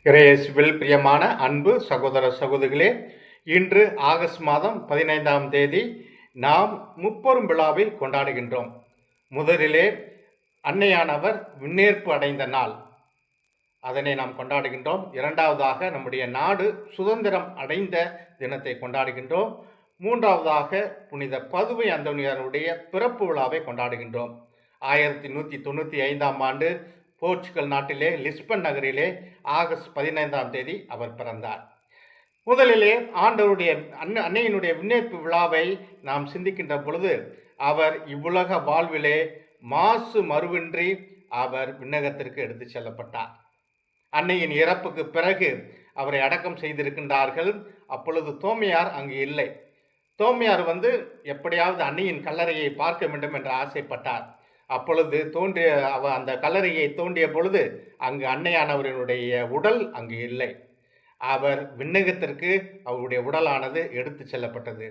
இறையேசுவில் பிரியமான அன்பு சகோதர சகோதரிகளே, இன்று ஆகஸ்ட் மாதம் 15ஆம் தேதி நாம் முப்பெரும் விழாவை கொண்டாடுகின்றோம். முதலிலே அன்னையானவர் விண்ணேற்பு அடைந்த நாள், அதனை நாம் கொண்டாடுகின்றோம். இரண்டாவதாக நம்முடைய நாடு சுதந்திரம் அடைந்த தினத்தை கொண்டாடுகின்றோம். மூன்றாவதாக புனித பதுவை அந்தோனியாருடைய பிறப்பு விழாவை கொண்டாடுகின்றோம். 1195ஆம் ஆண்டு போர்ச்சுகல் நாட்டிலே லிஸ்பன் நகரிலே ஆகஸ்ட் 15ஆம் தேதி அவர் பிறந்தார். முதலிலே ஆண்டவருடைய அன்னையினுடைய விண்ணேற்பு விழாவை நாம் சிந்திக்கின்ற பொழுது, அவர் இவ்வுலக வாழ்விலே மாசு மறுவின்றி அவர் விண்ணகத்திற்கு எடுத்து செல்லப்பட்டார். அன்னையின் இறப்புக்கு பிறகு அவரை அடக்கம் செய்திருக்கின்றார்கள். அப்பொழுது தோமையார் அங்கு இல்லை. தோமையார் எப்படியாவது அன்னையின் கல்லறையை பார்க்க வேண்டும் என்று ஆசைப்பட்டார். அப்பொழுது அந்த கல்லறையை தோண்டிய பொழுது அங்கு அன்னையானவரினுடைய உடல் அங்கு இல்லை. அவர் விண்ணகத்திற்கு அவருடைய உடலானது எடுத்து செல்லப்பட்டது.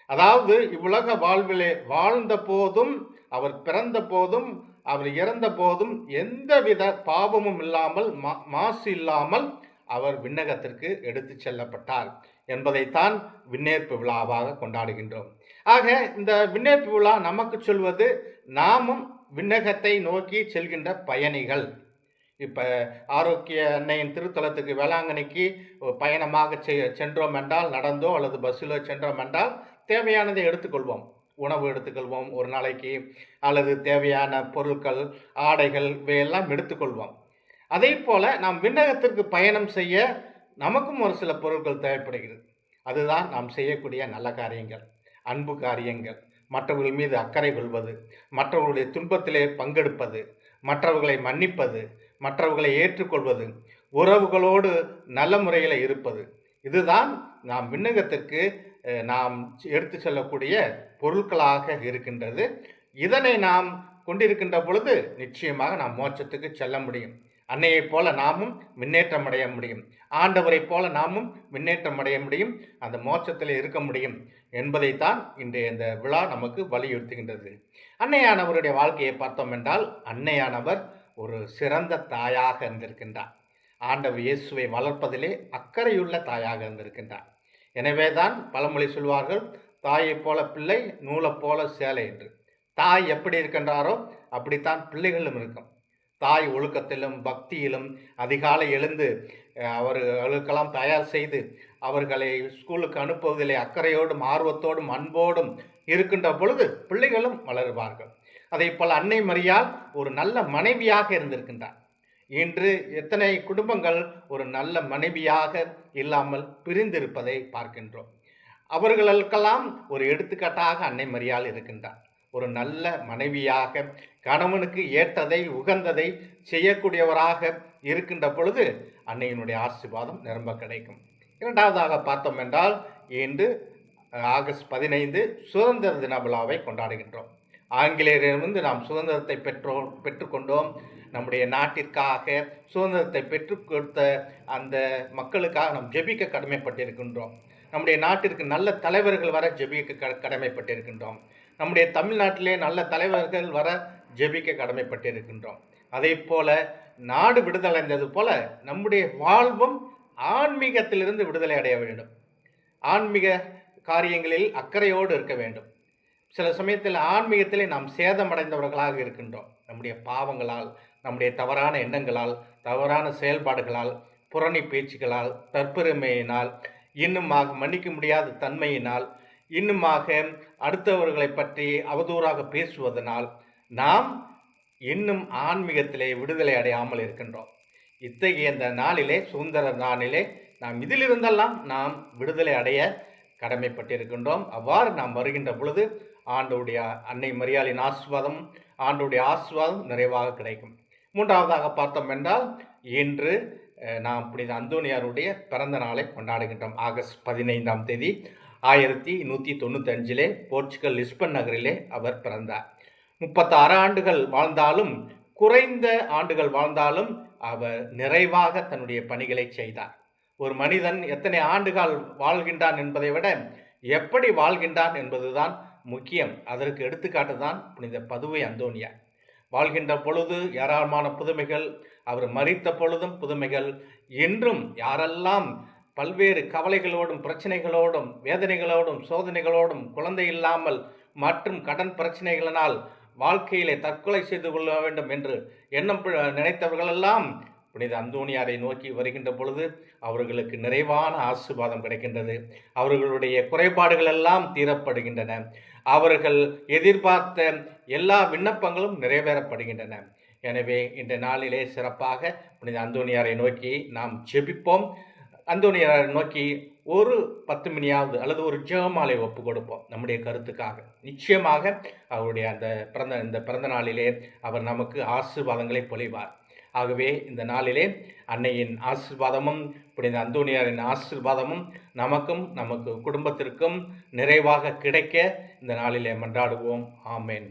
அதாவது இவ்வுலக வாழ்விலே வாழ்ந்த போதும், அவர் பிறந்த போதும், அவர் இறந்த போதும் எந்தவித பாவமும் இல்லாமல், மாசு இல்லாமல் அவர் விண்ணகத்திற்கு எடுத்து செல்லப்பட்டார் என்பதைத்தான் விண்ணேற்பு விழாவாக கொண்டாடுகின்றோம். ஆக இந்த விண்ணேற்பு விழா நமக்கு சொல்வது, நாமும் விண்ணகத்தை நோக்கி செல்கின்ற பயணிகள். இப்போ ஆரோக்கிய அன்னையின் திருத்தலத்துக்கு வேளாங்கண்ணிக்கு பயணமாக சென்றோம் என்றால், நடந்தோ அல்லது பஸ்ஸிலோ சென்றோம் என்றால் தேவையானதை எடுத்துக்கொள்வோம். உணவு எடுத்துக்கொள்வோம் ஒரு நாளைக்கு, அல்லது தேவையான பொருட்கள், ஆடைகள் இவையெல்லாம் எடுத்துக்கொள்வோம். அதே போல நாம் விண்ணகத்திற்கு பயணம் செய்ய நமக்கும் ஒரு சில பொருட்கள் தேவைப்படுகிறது. அதுதான் நாம் செய்யக்கூடிய நல்ல காரியங்கள், அன்பு காரியங்கள், மற்றவர்கள் மீது அக்கறை கொள்வது, மற்றவர்களுடைய துன்பத்திலே பங்கெடுப்பது, மற்றவர்களை மன்னிப்பது, மற்றவர்களை ஏற்றுக்கொள்வது, உறவுகளோடு நல்ல முறையில் இருப்பது. இதுதான் நாம் விண்ணகத்திற்கு நாம் எடுத்து செல்லக்கூடிய பொருட்களாக இருக்கின்றது. இதனை நாம் கொண்டிருக்கின்ற பொழுது நிச்சயமாக நாம் மோட்சத்துக்கு செல்ல முடியும். அன்னையைப் போல நாமும் முன்னேற்றம் அடைய முடியும். ஆண்டவரை போல நாமும் முன்னேற்றம் அடைய முடியும். அந்த மோட்சத்தில் இருக்க முடியும் என்பதைத்தான் இன்றைய இந்த விழா நமக்கு வலியுறுத்துகின்றது. அன்னையானவருடைய வாழ்க்கையை பார்த்தோம் என்றால், அன்னையானவர் ஒரு சிறந்த தாயாக இருந்திருக்கின்றார். ஆண்டவர் இயேசுவை வளர்ப்பதிலே அக்கறையுள்ள தாயாக இருந்திருக்கின்றார். எனவே தான் பழமொழி சொல்வார்கள், தாயை போல பிள்ளை, நூலை போல சேலை என்று. தாய் எப்படி இருக்கின்றாரோ அப்படித்தான் பிள்ளைகளும் இருக்கும். தாய் ஒழுக்கத்திலும் பக்தியிலும் அதிகாலை எழுந்து அவர்களுக்கெல்லாம் தயார் செய்து அவர்களை ஸ்கூலுக்கு அனுப்புவதிலே அக்கறையோடும் ஆர்வத்தோடும் அன்போடும் இருக்கின்ற பொழுது பிள்ளைகளும் வளருவார்கள். அதே போல் அன்னை மரியாள் ஒரு நல்ல மனைவியாக இருந்திருக்கின்றார். இன்று எத்தனை குடும்பங்கள் ஒரு நல்ல மனைவியாக இல்லாமல் பிரிந்திருப்பதை பார்க்கின்றோம். அவர்களுக்கெல்லாம் ஒரு எடுத்துக்காட்டாக அன்னை மரியாள் இருக்கின்றார். ஒரு நல்ல மனைவியாக, கணவனுக்கு ஏற்றதை உகந்ததை செய்யக்கூடியவராக இருக்கின்ற பொழுது அன்னையினுடைய ஆசீர்வாதம் நிரம்ப கிடைக்கும். இரண்டாவதாக பார்த்தோம் என்றால், இன்று ஆகஸ்ட் 15 சுதந்திர தின விழாவை கொண்டாடுகின்றோம். ஆங்கிலேயரிடமிருந்து நாம் சுதந்திரத்தை பெற்றுக்கொண்டோம். நம்முடைய நாட்டிற்காக சுதந்திரத்தை பெற்றுக் கொடுத்த அந்த மக்களுக்காக நாம் ஜெபிக்க கடமைப்பட்டிருக்கின்றோம். நம்முடைய நாட்டிற்கு நல்ல தலைவர்கள் வர ஜெபிக்க கடமைப்பட்டிருக்கின்றோம். நம்முடைய தமிழ்நாட்டிலே நல்ல தலைவர்கள் வர ஜெபிக்க கடமைப்பட்டிருக்கின்றோம். அதே போல நாடு விடுதலைந்தது போல நம்முடைய வாழ்வும் ஆன்மீகத்திலிருந்து விடுதலை அடைய வேண்டும். ஆன்மீக காரியங்களில் அக்கறையோடு இருக்க வேண்டும். சில சமயத்தில் ஆன்மீகத்திலே நாம் சேதமடைந்தவர்களாக இருக்கின்றோம். நம்முடைய பாவங்களால், நம்முடைய தவறான எண்ணங்களால், தவறான செயல்பாடுகளால், புரணி பேச்சுகளால், தற்பெருமையினால், இன்னுமாக மன்னிக்க முடியாத தன்மையினால், இன்னுமாக அடுத்தவர்களை பற்றி அவதூறாக பேசுவதனால் நாம் இன்னும் ஆன்மீகத்திலே விடுதலை அடையாமல் இருக்கின்றோம். இத்தகைய இந்த நாளிலே, சுதந்திர நாளிலே, நாம் இதிலிருந்தெல்லாம் நாம் விடுதலை அடைய கடமைப்பட்டிருக்கின்றோம். அவ்வாறு நாம் வருகின்ற பொழுது ஆண்டவருடைய அன்னை மரியாளின் ஆசீர்வாதம், ஆண்டவருடைய ஆசீர்வாதம் நிறைவாக கிடைக்கும். மூன்றாவதாக பார்த்தோம் என்றால், இன்று நாம் புனித அந்தோனியாருடைய பிறந்த நாளை கொண்டாடுகின்றோம். ஆகஸ்ட் 15ஆம் தேதி 1195 போர்ச்சுகல் லிஸ்பன் நகரிலே அவர் பிறந்தார். 36 ஆண்டுகள் வாழ்ந்தாலும், குறைந்த ஆண்டுகள் வாழ்ந்தாலும் அவர் நிறைவாக தன்னுடைய பணிகளை செய்தார். ஒரு மனிதன் எத்தனை ஆண்டுகள் வாழ்கின்றான் என்பதை விட எப்படி வாழ்கின்றான் என்பதுதான் முக்கியம். அதற்கு எடுத்துக்காட்டு தான் புனித பதுவை அந்தோனியார். வாழ்கின்ற பொழுது ஏராளமான புதுமைகள், அவர் மரித்த பொழுதும் புதுமைகள், இன்றும் யாரெல்லாம் பல்வேறு கவலைகளோடும் பிரச்சனைகளோடும் வேதனைகளோடும் சோதனைகளோடும் குழந்தை இல்லாமல் மற்றும் கடன் பிரச்சனைகளினால் வாழ்க்கையிலே தற்கொலை செய்து கொள்ள வேண்டும் என்று எண்ணம் நினைத்தவர்களெல்லாம் புனித அந்தோணியாரை நோக்கி வருகின்ற பொழுது அவர்களுக்கு நிறைவான ஆசீர்வாதம் கிடைக்கின்றது. அவர்களுடைய குறைபாடுகள் எல்லாம் தீரப்படுகின்றன. அவர்கள் எதிர்பார்த்த எல்லா விண்ணப்பங்களும் நிறைவேறப்படுகின்றன. எனவே இந்த நாளிலே சிறப்பாக புனித அந்தோணியாரை நோக்கி நாம் ஜெபிப்போம். அந்தோணியாரை நோக்கி ஒரு 10 மணியாவது அல்லது ஒரு ஜெபமாலை ஒப்பு கொடுப்போம் நம்முடைய கருத்துக்காக. நிச்சயமாக அவருடைய இந்த பிறந்த நாளிலே அவர் நமக்கு ஆசீர்வாதங்களை பொழிவார். ஆகவே இந்த நாளிலே அன்னையின் ஆசீர்வாதமும் புனித அந்தோணியாரின் ஆசீர்வாதமும் நமக்கும் நமக்கு குடும்பத்திற்கும் நிறைவாக கிடைக்க இந்த நாளிலே மன்றாடுவோம். ஆமேன்.